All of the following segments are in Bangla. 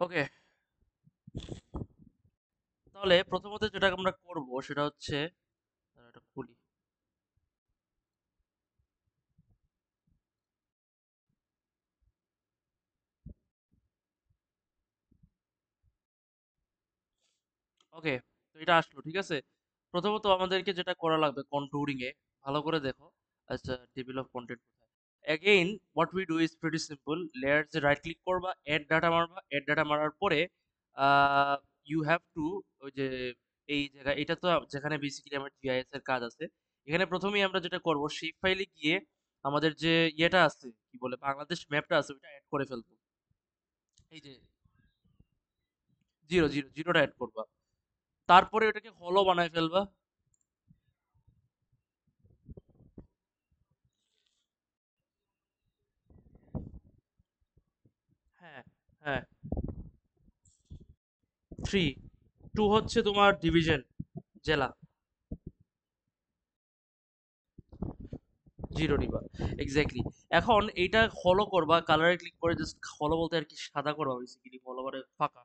ওকে, তাহলে প্রথমত যেটা আমরা করব সেটা হচ্ছে এটা খুলি। ওকে, তো এটা আসলো ঠিক আছে। প্রথমত আমাদেরকে যেটা করা লাগবে কন্ট্যুরিং এ ভালো করে দেখো। আচ্ছা, টেবিল অফ কন্টেন্ট কোথায়? Again what we do is pretty simple. Layer যে রাইট ক্লিক করবা, এড ডাটা মারবা। এড ডাটা মারার পরে ইউ হ্যাভ টু ওই যে এই জায়গায় এটা তো যেখানে বেসিক্যালি আমার জিআইএস এর কাজ আছে, এখানে প্রথমেই আমরা যেটা করব সেই ফাইলে গিয়ে আমাদের যে ইয়েটা আছে কি বলে বাংলাদেশ ম্যাপটা আছে ওইটা অ্যাড করে ফেলবো। এই যে জিরোটা অ্যাড করবা, তারপরে ওটাকে হলো বানায় ফেলবা। হ্যাঁ, হ্যাঁ, 3, 2 হচ্ছে তোমার ডিভিশন, জেলা। 0 নিবা, এক্স্যাক্টলি। এখন এইটা হলো করবা, কালারে ক্লিক করে জাস্ট হলো বলতে আর কি সাদা করবা, বেসিক্যালি হলো মানে ফাঁকা।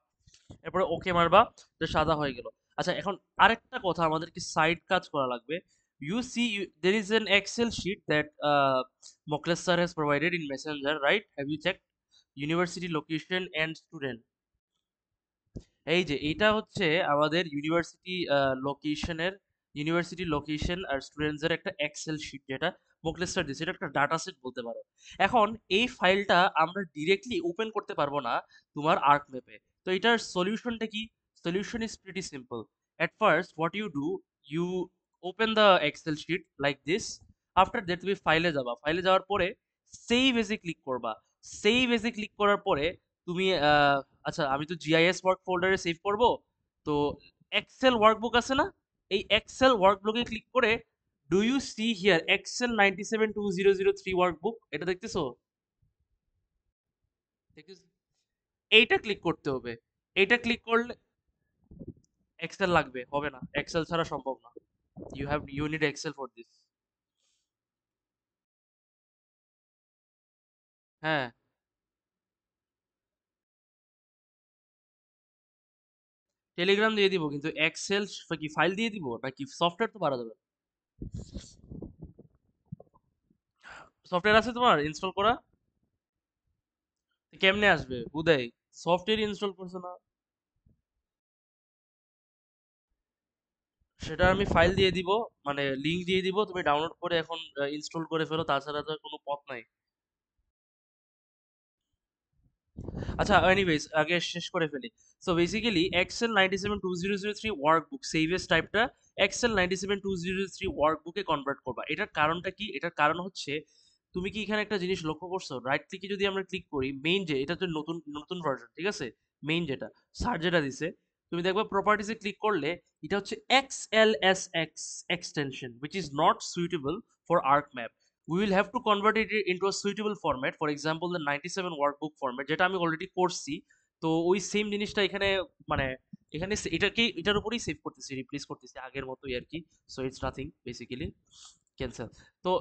এরপরে ওকে মারবা, তো সাদা হয়ে গেল। আচ্ছা, এখন আরেকটা কথা, আমাদেরকে সাইড কাজ করা লাগবে। You see there is an excel sheet that Mokles sir has provided in messenger, right? Have you checked? University location and student। এই যে এইটা হচ্ছে আমাদের ইউনিভার্সিটি লোকেশন আর স্টুডেন্টস এর একটা এক্সেল শিট, যেটা মোকলেস স্যার দিয়েছে। এটা একটা ডাটা সেট বলতে পারো। এখন এই ফাইলটা আমরা ডিরেক্টলি ওপেন করতে পারবো না তোমার আর্ক ম্যাপে। তো এটার সলিউশনটা কি? Solution is pretty simple. At first what you do, you open the Excel sheet like this. After that তুমি ফাইলে যাবা, ফাইলে যাওয়ার পরে সেভ এজে ক্লিক করবা। সেভ এজে ক্লিক করার পরে তুমি আচ্ছা, আমি তো জিআইএস ওয়ার্ক ফোল্ডারে সেভ করব। তো এক্সেল ওয়ার্কবুক আছে না, এই এক্সেল ওয়ার্কবুকে ক্লিক করে do you see here Excel 972003 workbook, এটা দেখতেছো? দেখতেছো? এইটা ক্লিক করতে হবে। এইটা ক্লিক করলে এক্সেল লাগবে, হবে না, এক্সেল ছাড়া সম্ভব না। You need Excel for this. হ্যাঁ, টেলিগ্রাম দিয়ে দিব, কিন্তু এক্সেল কি ফাইল দিয়ে দিব নাকি সফটওয়্যার তো পারা যাবে। সফটওয়্যার আছে তোমার ইনস্টল করা? কেমনে আসবে উদয়? সফটওয়্যার ইনস্টল করছো না? সেটা আমি ফাইল দিয়ে দিব, মানে লিংক দিয়ে দিব, তুমি ডাউনলোড করে এখন ইনস্টল করে ফেলো, তাছাড়া তো আর কোনো পথ নাই। আচ্ছা, এনিওয়েজ আগে শেষ করে ফেলি। So basically Excel 972003 workbook saves টাইপটা এক্সেল 972003 ওয়ার্কবুকে কনভার্ট করবা। এটার কারণটা কি? এটার কারণ হচ্ছে, তুমি কি এখানে একটা জিনিস লক্ষ্য করছো? রাইট ক্লিকে যদি আমরা ক্লিক করি, মেইন যে এটা তো নতুন নতুন ভার্সন, ঠিক আছে? মেইন যেটা স্যার যেটা দিছে, তুমি দেখবে প্রপার্টিসে ক্লিক করলে এটা হচ্ছে XLSX extension, which is not suitable for ArcMap. We will have to convert it into a suitable format, for example the 97 workbook format, যেটা আমি অলরেডি করছি। তো ওই সেম জিনিসটা এখানে, মানে এখানে এটাকে এটার উপরেই সেভ করতেছি, রিপ্লেস করতেছি আগের মতোই আর কি। So it's nothing basically, cancel. তো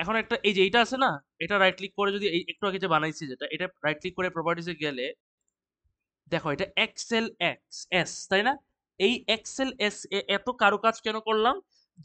এখন একটা এই যে এইটা আছে না, এটা রাইট ক্লিক করে যদি একটু আগে যে বানাইছি যেটা, এটা রাইট ক্লিক করে প্রপার্টিসে গেলে দেখো এটা এক্সেল এক্স এস, তাই না? এই এক্সেল এস এত কারুকাজ কেন করলাম?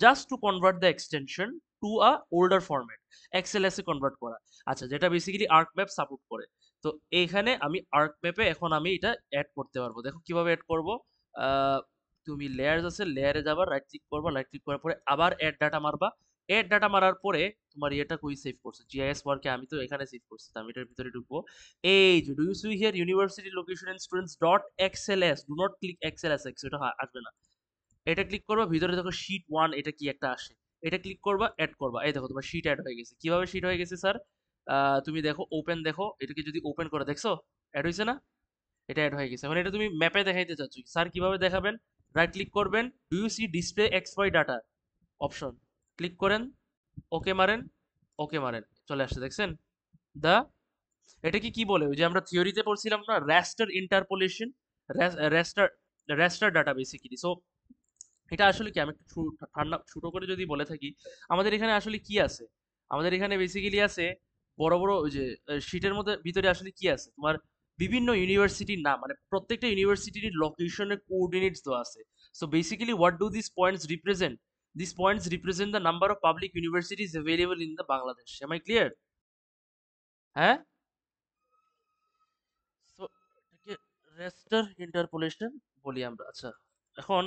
Just to convert the extension to a older format, XLS এ কনভার্ট করা। আচ্ছা, যেটা বেসিক্যালি আর্ক ম্যাপ সাপোর্ট করে। তো এইখানে আমি আর্ক ম্যাপে এখন আমি এটা অ্যাড করতে পারবো। দেখো কিভাবে অ্যাড করব। আহ, তুমি লেয়ার্স আছে, লেয়ারে যাবা, রাইট ক্লিক করবা, রাইট ক্লিক করার পরে আবার অ্যাড ডাটা মারবা। অ্যাড ডাটা মারার পরে তোমার ইয়েটা কই সেভ করছে? জিআইএস ওয়ার্কে আমি তো এখানে সেভ করছি, তো আমি এটার ভিতরে ঢুকবো। এই যে do you see here university location and students dot XLS, do not click XLSX, এটা আসবে না। এটা ক্লিক করবা, ভিতরে দেখো শীট 1 এটা কি একটা আসে, এটা ক্লিক করবা, অ্যাড করবা। এই দেখো তোমার শীট অ্যাড হয়ে গেছে। কিভাবে শীট হয়ে গেছে স্যার? তুমি দেখো ওপেন, দেখো এটাকে যদি ওপেন করে দেখছো অ্যাড হয়েছে না? এটা অ্যাড হয়ে গেছে। এখন এটা তুমি ম্যাপে দেখাইতে চাচ্ছ, স্যার কিভাবে দেখাবেন? রাইট ক্লিক করবেন, do you see display x y data option, click করেন, ওকে মারেন, ওকে মারেন, চলে আসছে দেখছেন? দা এটা কি কি বলে ওই যে আমরা থিওরিতে পড়ছিলাম না, র্যাস্টার ইন্টারপোলেশন, র্যাস্টার র্যাস্টার ডাটা বেসিক্যালি। সো এটা আসলে কি, আমি একটু ঠান্ডা ছোট করে যদি বলে থাকি, আমাদের এখানে আসলে কি আছে? আমাদের এখানে বেসিক্যালি আছে বড় বড় ওই যে শীটের মধ্যে ভিতরে আসলে কি আছে তোমার? বিভিন্ন ইউনিভার্সিটির নাম, মানে প্রত্যেকটা ইউনিভার্সিটির লোকেশনের কোঅর্ডিনেটস দেওয়া আছে। So basically what do this points represent? This points represent the number of public universities available in the Bangladesh. Am I clear? হ্যাঁ। সো এটাকে রেস্টার ইন্টারপোলেশন বলি আমরা। আচ্ছা, এখন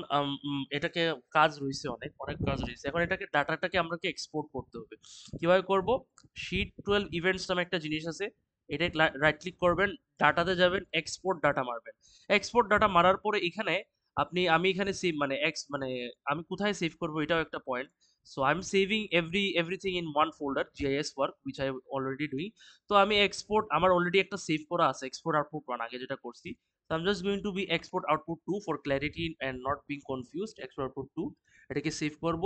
এটাকে কাজ রয়েছে, অনেক অনেক কাজ রয়েছে। এখন এটাকে ডাটাটাকে আমাকে এক্সপোর্ট করতে হবে। কিভাবে করব? শিট 12 ইভেন্টস নামে একটা জিনিস আছে, এটা রাইট ক্লিক করবেন, ডাটাতে যাবেন, এক্সপোর্ট ডাটা মারবেন। এক্সপোর্ট ডাটা মারার পরে এখানে আমি এখানে সেভ মানে আমি কোথায় সেভ করব এটাও একটা point. So I am saving everything in one folder, GIS work, which I already doing. তো আমি এক্সপোর্ট আমার অলরেডি একটা সেভ করা আছে, এক্সপোর্ট আউটপুট ওয়ান আগে যেটা করছি। তো I am just going to be export output to for clarity and not being confused. Export output to, এটাকে সেভ করব।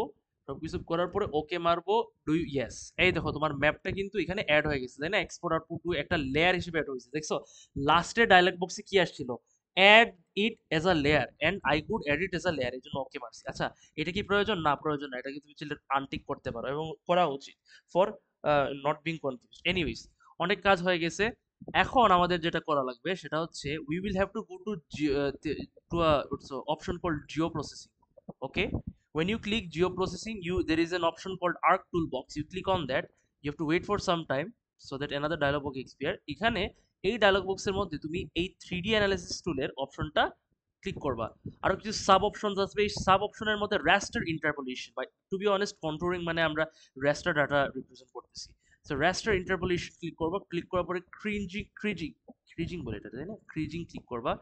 সবকিছু করার পরে ওকে মারবো। ডু ইয়েস, এই দেখো তোমার ম্যাপটা কিন্তু এখানে অ্যাড হয়ে গেছে, তাই না? এক্সপোর্ট আউটপুট টু একটা লেয়ার হিসেবে অ্যাড হয়েছে, দেখছো? লাস্টে ডায়লগ বক্সে কি আসছিল? Add it as a layer and I could add it as a layer, এই জন্য ওকে মারছি। আচ্ছা, এটা কি প্রয়োজন? না, প্রয়োজন না। এটাকে তুমি চাইলে আনটিক করতে পারো এবং করা উচিত for not being confuse. Anyways, অনেক কাজ হয়ে গেছে। এখন আমাদের যেটা করা লাগবে সেটা হচ্ছে we will have to go to option called geoprocessing. Okay, when you click geo processing, you there is an option called arc toolbox. You click on that, you have to wait for some time so that another dialog box appear. এখানে এই ডায়লগ বক্সের মধ্যে তুমি এই 3D অ্যানালিসিস টুলের অপশনটা ক্লিক করবা। আরো কিছু সাব অপশনস আসবে, এই সাব অপশনের মধ্যে raster interpolation, by to be honest controlling মানে আমরা রাস্টার ডাটা রিপ্রেজেন্ট করতেছি। সো রাস্টার ইন্টারপোলেশন ক্লিক করবা, ক্লিক করার পরে ক্রিজিং বলে এটা, তাই না? ক্রিজিং ক্লিক করবা।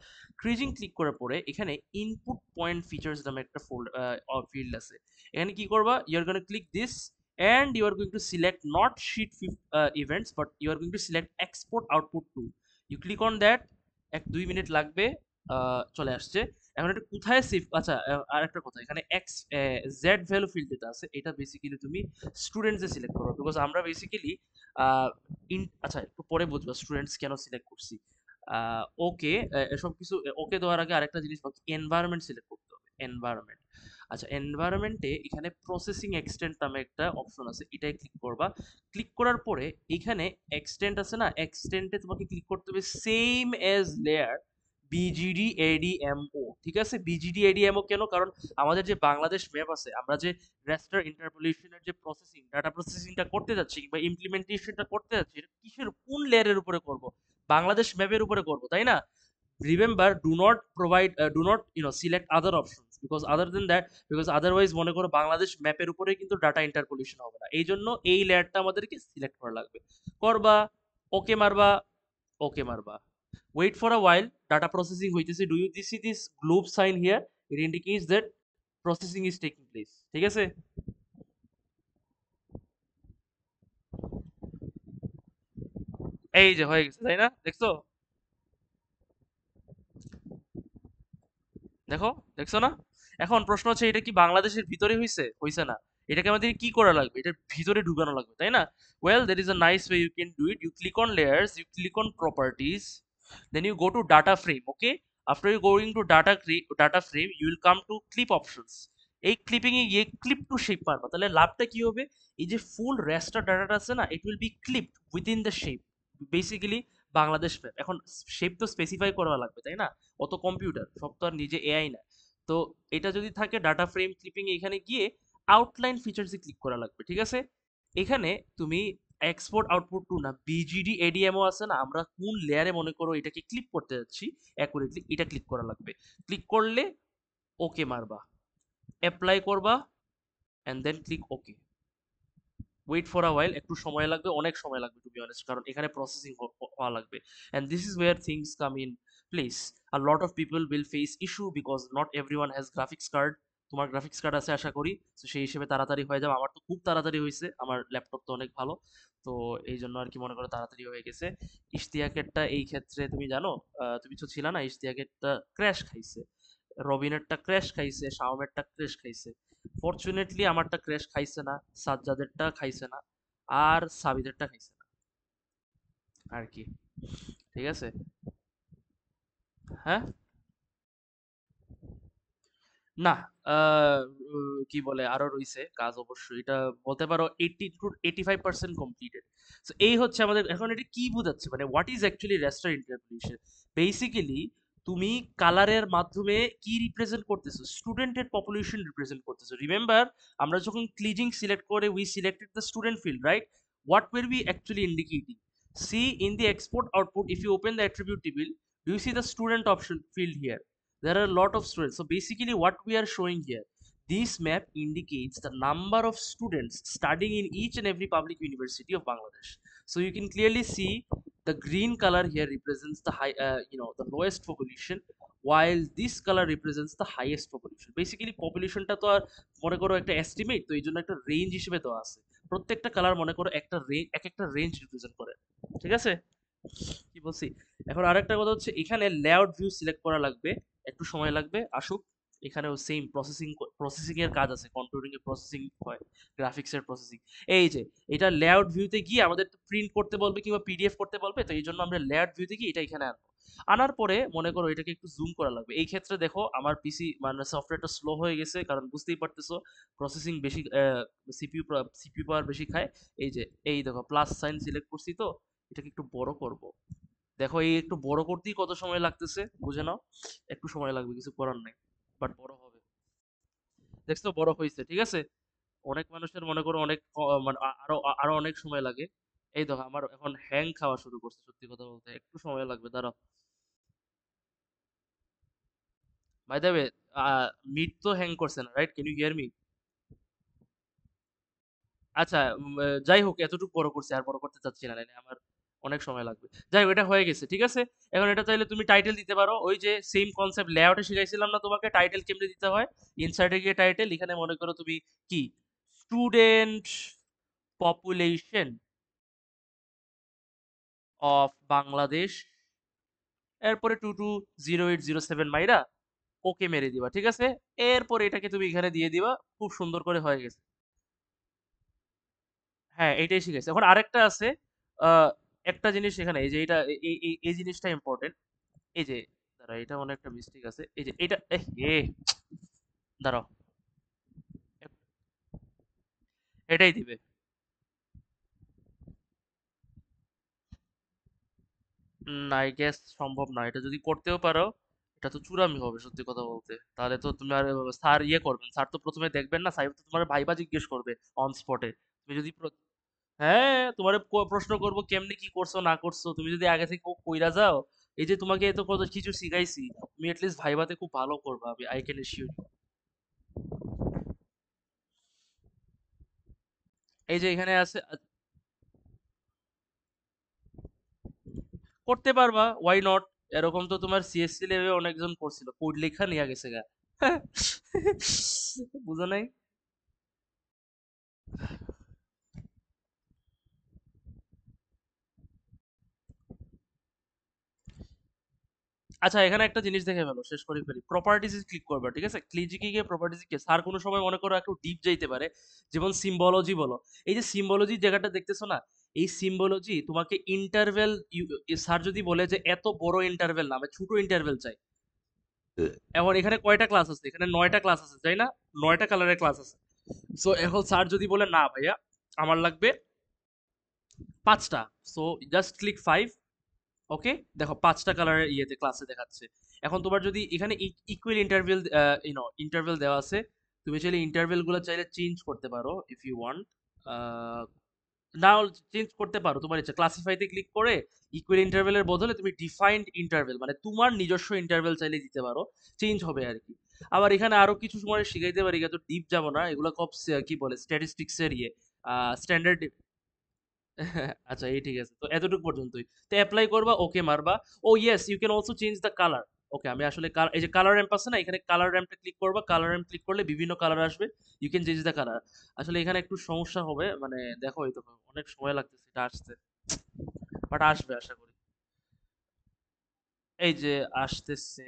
ক্রিজিং ক্লিক করার পরে এখানে ইনপুট পয়েন্ট ফিচার্স নামে একটা ফিল্ড আছে। এখানে কি করবা? You are gonna click this and you are going to select not sheet events, but you are going to select export output to. You click on that, 1-2 minute লাগবে, চলে আসছে। এখন এটা কোথায় সেভ? আচ্ছা, আর একটা কথা, এখানে এক্স জেড ভ্যালু ফিল্ড যেটা আছে এটা বেসিক্যালি তুমি স্টুডেন্টসে সিলেক্ট করো, বিকজ আমরা বেসিক্যালি আচ্ছা একটু পরে বুঝবা স্টুডেন্টস কেন সিলেক্ট করছি। ওকে, এসব কিছু ওকে দেওয়ার আগে আরেকটা জিনিস বাকি, এনভায়রনমেন্ট সিলেক্ট করতে হবে। এনভায়রনমেন্ট, আচ্ছা, এনভায়রনমেন্টে এখানে প্রসেসিং এক্সটেন্ট নামে একটা অপশন আছে, এটাই ক্লিক করবা। ক্লিক করার পরে এখানে এক্সটেন্ট আছে না, এক্সটেন্টে তোমাকে ক্লিক করতে হবে সেম এজ লেয়ার বিজিডি এডিএমও। ঠিক আছে, বিজিডি এডিএমও কেন? কারণ আমাদের যে বাংলাদেশ ম্যাপ আছে, আমরা যে রেস্টার ইন্টারপোলেশনের যে প্রসেসিং, ডাটা প্রসেসিংটা করতে যাচ্ছি কিংবা ইমপ্লিমেন্টেশনটা করতে যাচ্ছি, এটা কিসের, কোন লেয়ারের উপরে করব? বাংলাদেশ ম্যাপের উপরে করব, তাই না? Remember, do not select other options, because other then that, because otherwise মনে করো বাংলাদেশ ম্যাপের উপরে কিন্তু ডাটা ইন্টারপোলেশন হবে না। এই জন্য এই লেয়ারটা আমাদেরকে সিলেক্ট করা লাগবে। করবা, ওকে মারবা, ওকে মারবা। Wait for a while, data processing হইতেছে। Do you see this globe sign here? It indicates that processing is taking place. ঠিক আছে, এই যে হয়ে গেছে, তাই না? দেখছো? দেখো, দেখছো না? এখন প্রশ্ন হচ্ছে এটা কি বাংলাদেশের ভিতরে হইছে? হইছে না। এটাকে আমাদের কি করা লাগবে? এটার ভিতরে ঢুকানো লাগবে, তাই না? Well, there is a nice way you can do it. You click on layers, you click on properties, then you go to data frame. Okay, after you going to data frame, you will come to clip options. এই ক্লিপিং এ গিয়ে ক্লিপ টু শেপ মারবা, তাহলে লাভটা কি হবে? এই যে ফুল রেস্টার ডাটাটা আছে না, it will be clipped within the shape. Basically Bangladesh map. এখন শেপ তো স্পেসিফাই করা লাগবে, তাই না? অত কম্পিউটার সব তো আর নিজে এআই না। তো এটা যদি থাকে ডাটা ফ্রেম ক্লিপিং, এখানে গিয়ে আউটলাইন ফিচার্সে ক্লিক করা লাগবে। ঠিক আছে, এখানে তুমি এক্সপোর্ট আউটপুট টু না, বিজিডি এডিএমও আছে না, আমরা কোন লেয়ারে মনে করো এটাকে ক্লিক করতে যাচ্ছি অ্যাকুরেটলি, এটা ক্লিক করা লাগবে। ক্লিক করলে ওকে মারবা, অ্যাপ্লাই করবা, and then click okay. Wait for a while, একটু সময় লাগবে, অনেক সময় লাগবে টু বি অনেস্ট, কারণ এখানে প্রসেসিং হওয়া লাগবে। And this is where things come in place. A lot of people will face issue because not everyone has graphics card. তোমার গ্রাফিক্স কার্ড আছে আশা করি, তো সেই হিসেবে তাড়াতাড়ি হয়ে যাবে। আমার তো খুব তাড়াতাড়ি হয়েছে, আমার ল্যাপটপ তো অনেক ভালো। তো এই জন্য আর কি মনে করো তাড়াতাড়ি হয়ে গেছে। ইশতিয়াকেরটা এই ক্ষেত্রে তুমি জানো, তুমি তো ছিল না, ইশতিয়াকেরটা ক্র্যাশ খাইছে, রবিনেরটা ক্র্যাশ খাইছে, শাওমেরটা ক্র্যাশ খাইছে। ফরচুনেটলি আমারটা ক্র্যাশ খাইছে না, সাজ্জাদেরটা খাইছে না, আর সাবিদেরটা খাইছে না আর কি। ঠিক আছে, হ্যাঁ। না, কি বলে আরো রইছে কাজ অবশ্যই। এটা বলতে পারো 80 to 85% কমপ্লিটেড। সো এই হচ্ছে আমাদের এখন এটা কি বোঝাচ্ছে মানে what is actually raster interpretation. Basically তুমি কালারের মাধ্যমে কি রিপ্রেজেন্ট করতেছো? স্টুডেন্টের পপুলেশন রিপ্রেজেন্ট করতেছো। রিমেম্বার আমরা যখন ক্লিজিং সিলেক্ট করে we selected the student field, right? What were we actually indicating? See in the export output, if you open the attribute table, do you see the student option field here? There are a lot of students. So basically what we are showing here, this map indicates the number of students studying in each and every public university of Bangladesh. So you can clearly see the green color here represents the high, the lowest population, while this color represents the highest population. Basically population টা তো আর মনে করো একটা estimate, তো এই জন্য একটা রেঞ্জ হিসেবে দেওয়া আছে। প্রত্যেকটা কালার মনে করো একটা রেঞ্জ, এক একটা রেঞ্জ রিপ্রেজেন্ট করে। ঠিক আছে? কি বলছি? এখন আরেকটা কথা হচ্ছে এখানে লেআউট ভিউ সিলেক্ট করা লাগবে, একটু সময় লাগবে আসুক। এখানেও সেম প্রসেসিং এর কাজ আছে, কন্ট্রোলিং এর প্রসেসিং হয়, গ্রাফিক্স এর প্রসেসিং। এই যে এটা লেআউট ভিউতে গিয়ে আমাদের তো প্রিন্ট করতে বলবে কিংবা পিডিএফ করতে বলবে, তো এই জন্য আমরা লেআউট ভিউতে গিয়ে এটা এখানে আনবো। আনার পরে মনে করো এটাকে একটু জুম করা লাগবে। এই ক্ষেত্রে দেখো আমার পিসি মানে সফটওয়্যারটা স্লো হয়ে গেছে, কারণ বুঝতেই পারতেছো প্রসেসিং বেশি, সিপিইউ সিপিইউ পাওয়ার বেশি খায়। এই যে এই দেখো প্লাস সাইন সিলেক্ট করছি, তো এটাকে একটু বড় করব। দেখো এই একটু বড় করতেই কত সময় লাগতেছে, বুঝে নাও। একটু সময় লাগবে, কিছু করার নাই, বাট বড় হবে। দেখছো বড় হয়েছে, ঠিক আছে। অনেক মানুষের মনে করো অনেক মানে আরো আরো অনেক সময় লাগে। এই দেখো আমার এখন হ্যাং খাওয়া শুরু করছে, সত্যি কথা বলতে একটু সময় লাগবে, দাঁড়াও। বাই দ্য ওয়ে, মিট তো হ্যাং করছে না, right? Can you hear me? আচ্ছা, যাই হোক এতটুকু বড় করছি, আর বড় করতে চাচ্ছি না, নাইলে আমার অনেক সময় লাগবে। যাই হোক এটা হয়ে গেছে, ঠিক আছে। এখন এটা চাইলে তুমি টাইটেল দিতে পারো, ওই যে সেম কনসেপ্ট লেআউটে শিখাইছিলাম না তোমাকে টাইটেল কেমনে দিতে হয়। ইনসার্টে গিয়ে টাইটেল, এখানে মনে করো তুমি কি স্টুডেন্ট পপুলেশন অফ বাংলাদেশ, এরপরে 220807 মাইরা ওকে মেরে দিবা, ঠিক আছে। এরপরে এটাকে তুমি এখানে দিয়ে দিবা, খুব সুন্দর করে হয়ে গেছে। হ্যাঁ, এইটাই শিখেছি। এখন আরেকটা আছে, আহ, একটা জিনিস এখানে, এই যে এটা এই জিনিসটা ইম্পর্টেন্ট। এই যে দাঁড়া, এটা অনেকটা মিস্টেক আছে। এই যে এটা দাঁড়াও, এটাই দিবে। না, আই গেস সম্ভব না। এটা যদি করতেও পারো, এটা তো চূড়ামি হবে সত্যি কথা বলতে। তাহলে তো তুমি আর স্যার ইয়ে করবেন, স্যার তো প্রথমে দেখবেন না, স্যার তো তোমার ভাইবা জিজ্ঞেস করবে অন স্পটে। তুমি যদি হ্যাঁ, তোমার প্রশ্ন করবো কেমনে কি করছো না করছো, তুমি যদি আগে থেকে কইরা যাও। এই যে তোমাকে এত কত কিছু শিখাইছি, তুমি এটলিস্ট ভাইভাতে খুব ভালো করবা, আমি আই ক্যান এশিওর। এই যে এখানে আছে, করতে পারবা, ওয়াই নট। এরকম তো তোমার সিএসসি লেভে অনেকজন করছিল, কোড লেখা নিয়ে গেছে গা। বুঝো নাই? আচ্ছা, এখানে একটা জিনিস দেখে ফেলো, শেষ করে ফেলি। প্রপার্টিজ ক্লিক করবা, ঠিক আছে। ক্লিজিকে গিয়ে প্রপার্টিজ কে স্যার কোনো সময় মনে করো একটু ডিপ যাইতে পারে, যেমন সিম্বলজি বলো। এই যে সিম্বলজি জায়গাটা দেখতেছো না, এই সিম্বলজি তোমাকে ইন্টারভেল, স্যার যদি বলে যে এত বড় ইন্টারভেল না, আমি ছোট ইন্টারভেল চাই। এখন এখানে কয়টা ক্লাস আছে? এখানে 9টা ক্লাস আছে, তাই না? 9টা কালারের ক্লাস আছে। সো এখন স্যার যদি বলে না ভাইয়া আমার লাগবে 5টা, সো জাস্ট ক্লিক 5। ওকে, দেখো 5টা কালারের ইয়েতে ক্লাসে দেখাচ্ছে। এখন তোমার যদি এখানে ইকুয়াল ইন্টারভেল, ইন্টারভেল দেওয়া আছে, তুমি চাইলে ইন্টারভেল গুলো চাইলে চেঞ্জ করতে পারো if you want. Now change করতে পারো তোমার ইচ্ছা, ক্লাসিফাইতে ক্লিক করে ইকুয়াল ইন্টারভেলের বদলে তুমি ডিফাইন্ড ইন্টারভেল মানে তোমার নিজস্ব ইন্টারভেল চাইলে দিতে পারো, চেঞ্জ হবে আর কি। আবার এখানে আরো কিছু সময় শিখাইতে পারি, এত ডিপ যাব না, এগুলো খুব কি বলে স্ট্যাটিস্টিক্স এর ইয়ে, স্ট্যান্ডার্ড। আচ্ছা এই ঠিক আছে, তো এতটুকু পর্যন্তই। তো অ্যাপ্লাই করবা, ওকে মারবা। Oh yes, you can also change the colour. Okay, আমি আসলে এই যে কালার র্যাম্প আছে না, এখানে কালার র্যাম্পটা ক্লিক করবা, কালার র্যাম্প ক্লিক করলে বিভিন্ন কালার আসবে। You can change the colour. আসলে এখানে একটু সমস্যা হবে, মানে দেখো এই তো অনেক সময় লাগতেছে এটা আসতে, বাট আসবে আশা করি। এই যে আসতেছে।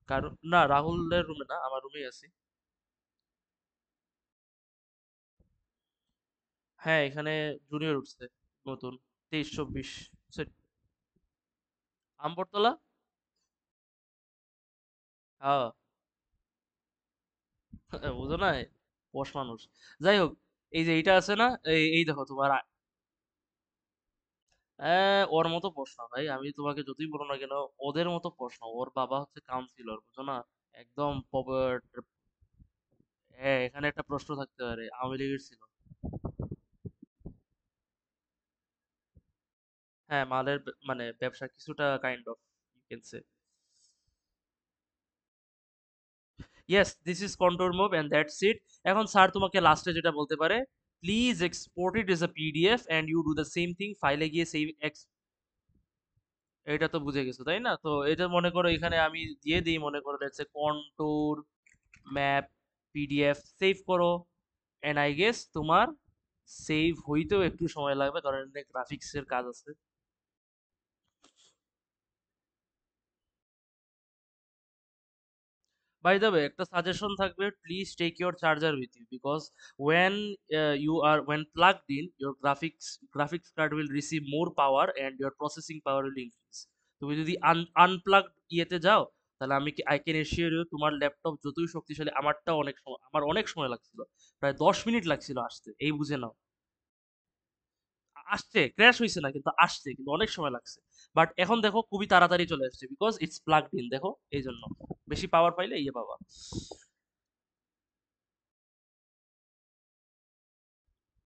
কারণ না, রাহুলের রুমে না, আমার রুমেই আছি। হ্যাঁ, এখানে জুনিয়র উঠছে নতুন, 23-24 সেট। আমবরতলা। হ্যাঁ। বুঝো না, পোষ মানুষ। যাই হোক, এই যে এইটা আছে না, এই দেখো তোমার ওর মতো প্রশ্ন ভাই, আমি তোমাকে যতই বলো না কেন, ওদের মতো প্রশ্ন। ওর বাবা হচ্ছে কাউন্সিলর, বুঝো না, একদম হ্যাঁ, এখানে একটা প্রশ্ন থাকতে পারে, আওয়ামী লীগের ছিল। হ্যাঁ, মালের মানে ব্যবসা কিছুটা kind of, you can say. Yes, this is control move and that's it. এখন স্যার তোমাকে লাস্টে যেটা বলতে পারে, please export it as a PDF and you do the same thing, ফাইলে গিয়ে সেভ এটা তো বুঝে গেছো তাই না? তো এটা মনে করো এখানে আমি দিয়ে দিই, মনে করো let's say contour map PDF, save করো। এন্ড আই গেস তোমার সেভ হইতেও একটু সময় লাগবে, কারণ এখানে গ্রাফিক্সের কাজ আছে। বাই দ্য ওয়ে, একটা সাজেশন থাকবে, please take your charger with you, because when when plugged in, your graphics card will receive more power and your processing power will increase. তুমি যদি আনপ্লাগড ইয়েতে যাও, তাহলে আই ক্যান এশিওর ইউ, তোমার ল্যাপটপ যতই শক্তিশালী, আমার অনেক সময় লাগছিল, প্রায় 10 মিনিট লাগছিল আসতে, এই বুঝে নাও। আসছে, ক্র্যাশ হইছে না কিন্তু আসছে, কিন্তু অনেক সময় লাগছে। বাট এখন দেখো খুবই তাড়াতাড়ি চলে আসছে, বিকজ ইটস প্লাগড ইন, দেখো এই জন্য। বেশি পাওয়ার পাইলে ইয়ে পাবা।